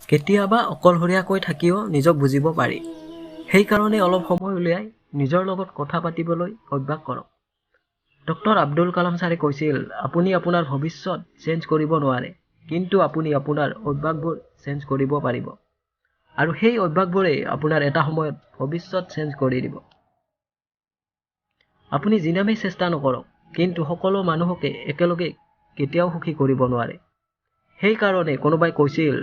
কেতিয়াবা অকলশৰীয়াকৈ থাকিও নিজক বুজিব পাৰি। সেইকাৰণে অলপ সময় উলিয়াই নিজৰ লগত কথা পাতিবলৈ অভ্যাস কৰক। ডক্টৰ আব্দুল কালাম ছাৰে কৈছিল, আপুনি আপোনাৰ ভৱিষ্যত চেঞ্জ কৰিব নোৱাৰে, কিন্তু আপুনি আপোনাৰ অভ্যাসবোৰ চেঞ্জ কৰিব পাৰিব। আৰু সেই অভ্যাসবোৰে আপোনাৰ এটা সময়ত ভৱিষ্যত চেঞ্জ কৰি দিব। আপুনি যিমানেই চেষ্টা নকৰক, কিন্তু সকলো মানুহকে একেলগে কেতিয়াও সুখী কৰিব নোৱাৰে। সেইকাৰণে কোনোবাই কৈছিল,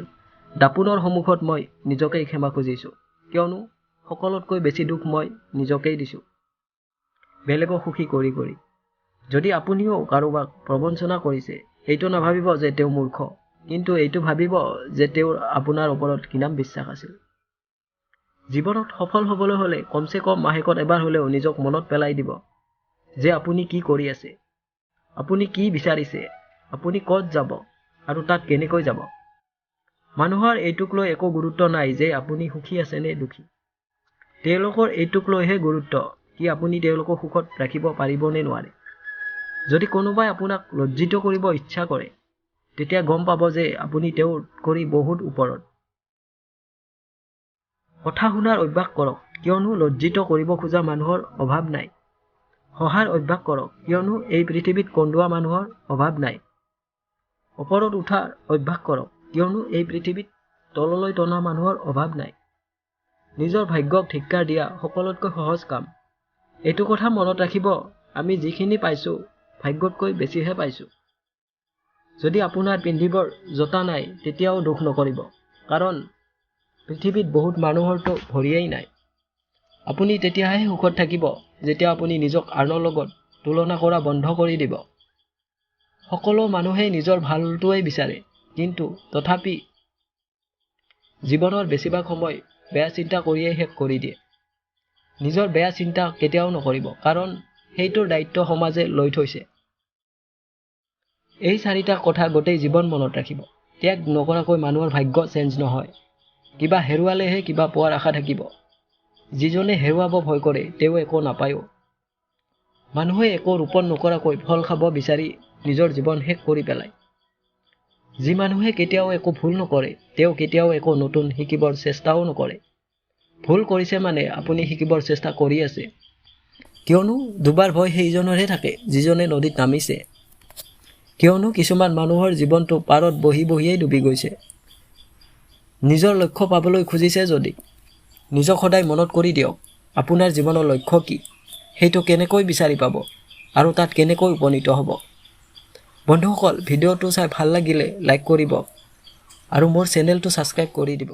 দাপোনৰ সন্মুখত মই নিজকেই ক্ষমা খুজিছোঁ, কিয়নো সকলোতকৈ বেছি দুখ মই নিজকেই দিছোঁ, বেলেগক সুখী কৰি কৰি। যদি আপুনিও কাৰোবাক প্ৰবঞ্চনা কৰিছে, এইটো নাভাবিব যে তেওঁ মূৰ্খ, কিন্তু এইটো ভাবিব যে তেওঁৰ আপোনাৰ ওপৰত কিমান বিশ্বাস আছিল। জীৱনত সফল হ'বলৈ হ'লে কমচে কম মাহেকত এবাৰ হ'লেও নিজক মনত পেলাই দিব যে আপুনি কি কৰি আছে, আপুনি কি বিচাৰিছে, আপুনি ক'ত যাব আৰু তাত কেনেকৈ যাব। মানুহৰ এইটোক লৈ একো গুৰুত্ব নাই যে আপুনি সুখী আছে নে দুখী। তেওঁলোকৰ এইটোক লৈহে গুৰুত্ব কি আপুনি তেওঁলোকক সুখত ৰাখিব পাৰিব নে নোৱাৰে। যদি কোনোবাই আপোনাক লজ্জিত কৰিব ইচ্ছা কৰে, তেতিয়া গম পাব যে আপুনি তেওঁৰ কৰি বহুত ওপৰত। কথা শুনাৰ অভ্যাস কৰক, কিয়নো লজ্জিত কৰিব খোজা মানুহৰ অভাৱ নাই। সহাৰ অভ্যাস কৰক, কিয়নো এই পৃথিৱীত কন্দুৱা মানুহৰ অভাৱ নাই। ওপৰত উঠাৰ অভ্যাস কৰক, কিয়নো এই পৃথিৱীত তললৈ টনা মানুহৰ অভাৱ নাই। নিজৰ ভাগ্যক ধিক্কাৰ দিয়া সকলোতকৈ সহজ কাম। এইটো কথা মনত ৰাখিব, আমি যিখিনি পাইছোঁ ভাগ্যতকৈ বেছিহে পাইছোঁ। যদি আপোনাৰ পিন্ধিবৰ জোতা নাই, তেতিয়াও দুখ নকৰিব, কাৰণ পৃথিৱীত বহুত মানুহৰতো ভৰিয়েই নাই। আপুনি তেতিয়াহে সুখত থাকিব যেতিয়া আপুনি নিজক আনৰ লগত তুলনা কৰা বন্ধ কৰি দিব। সকলো মানুহেই নিজৰ ভালটোৱেই বিচাৰে, কিন্তু তথাপি জীৱনৰ বেছিভাগ সময় বেয়া চিন্তা কৰিয়েই শেষ কৰি দিয়ে। নিজৰ বেয়া চিন্তা কেতিয়াও নকৰিব, কাৰণ সেইটোৰ দায়িত্ব সমাজে লৈ থৈছে। এই চাৰিটা কথা গোটেই জীৱন মনত ৰাখিব। ত্যাগ নকৰাকৈ মানুহৰ ভাগ্য চেঞ্জ নহয়। কিবা হেৰুৱালেহে কিবা পোৱাৰ আশা থাকিব। যিজনে হেৰুৱাব ভয় কৰে, তেওঁ একো নাপায়ও। মানুহে একো ৰোপণ নকৰাকৈ ফল খাব বিচাৰি নিজৰ জীৱন শেষ কৰি পেলায়। যি মানুহে কেতিয়াও একো ভুল নকৰে, তেওঁ কেতিয়াও একো নতুন শিকিবৰ চেষ্টাও নকৰে। ভুল কৰিছে মানে আপুনি শিকিবৰ চেষ্টা কৰি আছে। কিয়নো দুবাৰ ভয় সেইজনৰহে থাকে যিজনে নদীত নামিছে। কিয়নো কিছুমান মানুহৰ জীৱনটো পাৰত বহি বহিয়েই ডুবি গৈছে। নিজৰ লক্ষ্য পাবলৈ খুজিছে যদি নিজক সদায় মনত কৰি দিয়ক, আপোনাৰ জীৱনৰ লক্ষ্য কি, সেইটো কেনেকৈ বিচাৰি পাব আৰু তাত কেনেকৈ উপনীত হ'ব। বন্ধুসকল, ভিডিঅ'টো চাই ভাল লাগিলে লাইক কৰিব আৰু মোৰ চেনেলটো ছাবস্ক্ৰাইব কৰি দিব।